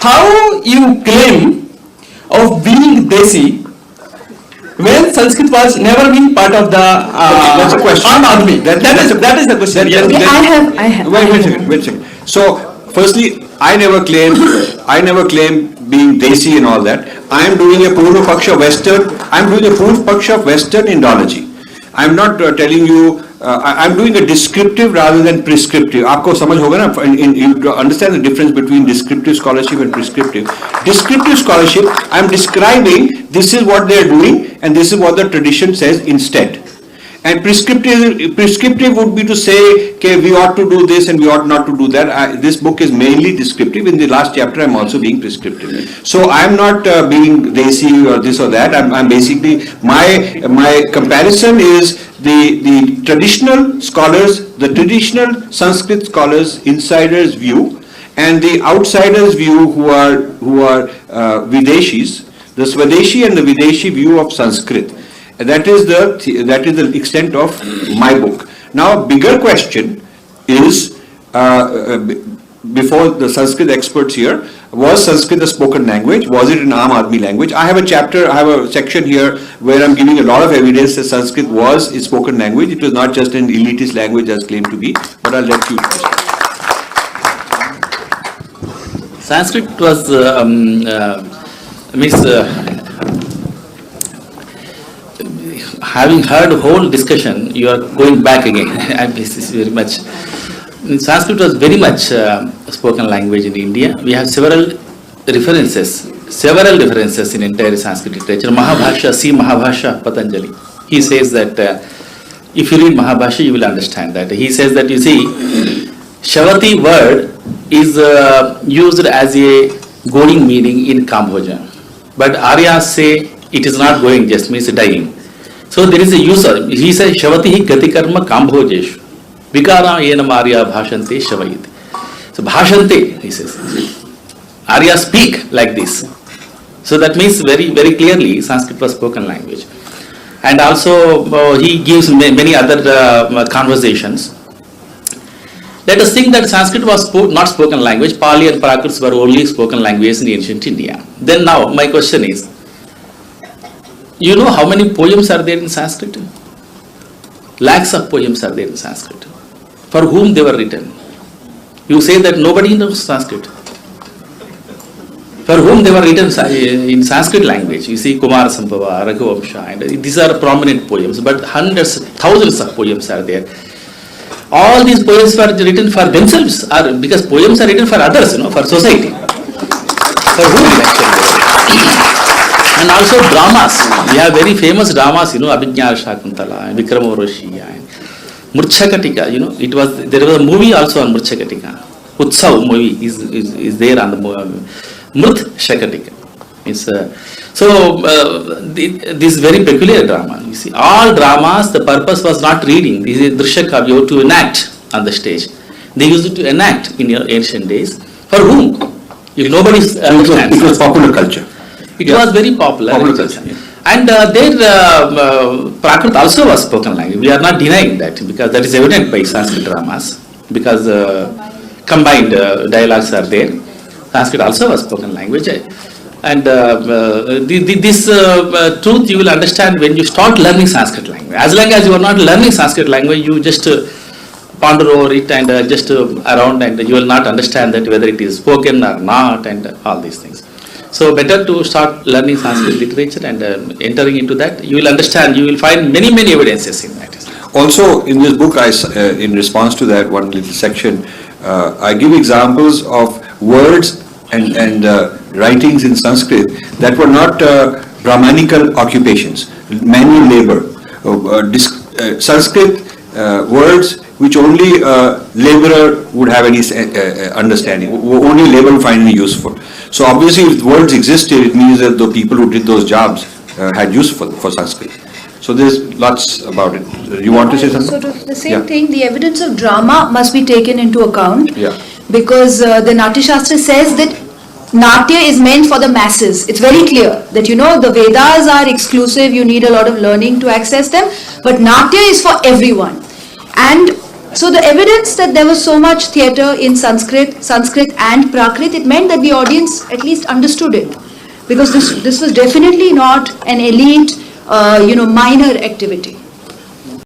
how you claim of being Desi when Sanskrit was never been part of the that's a question. army? That is the question. I have. Wait a second. So, firstly, I never claimed being Desi and all that. I am doing a Purva Paksha Western. I am doing a Purva Paksha of Western Indology. I am not telling you. I am doing a descriptive rather than prescriptive. आपको समझ होगा ना? You understand the difference between descriptive scholarship and prescriptive. Descriptive scholarship, I am describing this is what they are doing and this is what the tradition says instead. And prescriptive would be to say, okay, we ought to do this and we ought not to do that. This book is mainly descriptive. In the last chapter, I'm also being prescriptive. So I'm not being Desi or this or that. I'm basically, my comparison is the traditional scholars, the traditional Sanskrit scholars, insiders' view, and the outsiders' view who are Videshis, the Swadeshi and the Videshi view of Sanskrit. That is the extent of my book. Now, bigger question is, before the Sanskrit experts here, was Sanskrit a spoken language? Was it an Aam Aadmi language? I have a section here where I'm giving a lot of evidence that Sanskrit was a spoken language. It was not just an elitist language as claimed to be, but I'll let you. Sanskrit was, having heard the whole discussion, you are going back again. This is very much. Sanskrit was very much spoken language in India. We have several differences in entire Sanskrit literature. Mahabhasha, see Mahabhasha, Patanjali. He says that if you read Mahabhasha, you will understand that. He says that, you see, Shavati word is used as a going meaning in Kambhoja. But Aryas say it is not going, just means dying. So there is a user. He says, Shavati hi gati karma Kambhojeshu. Vikara yena Arya bhashante Shavayiti. So bhashante, he says. Arya speak like this. So that means very, very clearly Sanskrit was spoken language. And also he gives many other conversations. Let us think that Sanskrit was not spoken language. Pali and Prakrit were only spoken languages in ancient India. Then now my question is, you know how many poems are there in Sanskrit? Lakhs of poems are there in Sanskrit. For whom they were written? You say that nobody knows Sanskrit. For whom they were written in Sanskrit language. You see Kumara Sambhava, Raghuvamsha, and these are prominent poems, but hundreds, thousands of poems are there. All these poems were written for themselves, or because poems are written for others, for society. For whom actually? And also dramas. We have very famous dramas, Abhijñā Shakuntala, Vikramoroshi, and Murchakatika. There was a movie also on Murchakatika. Utsav movie is there on the Murchakatika. This very peculiar drama. You see, all dramas, the purpose was not reading. This is Drishya Kavya, to enact on the stage. They used to enact in ancient days. For whom? If nobody understands. It was popular culture. It was very popular. And Prakrit also was spoken language. We are not denying that, because that is evident by Sanskrit dramas, because combined dialogues are there. Sanskrit also was spoken language. And this truth you will understand when you start learning Sanskrit language. As long as you are not learning Sanskrit language, you just ponder over it and just around, and you will not understand that whether it is spoken or not, and all these things. So better to start learning Sanskrit literature and entering into that. You will understand, you will find many evidences in that. Also in this book, in response to that one little section, I give examples of words and writings in Sanskrit that were not Brahmanical occupations, manual labor. Sanskrit words which only laborer would have any understanding, only laborer would find any useful. So obviously if words existed, it means that the people who did those jobs had use for Sanskrit. So there's lots about it. You want to say something? So the same thing, the evidence of drama must be taken into account. Yeah. Because the Natya Shastra says that Natya is meant for the masses. It's very clear that the Vedas are exclusive, you need a lot of learning to access them, but Natya is for everyone. And So the evidence that there was so much theatre in Sanskrit and Prakrit, it meant that the audience at least understood it. Because this was definitely not an elite, minor activity.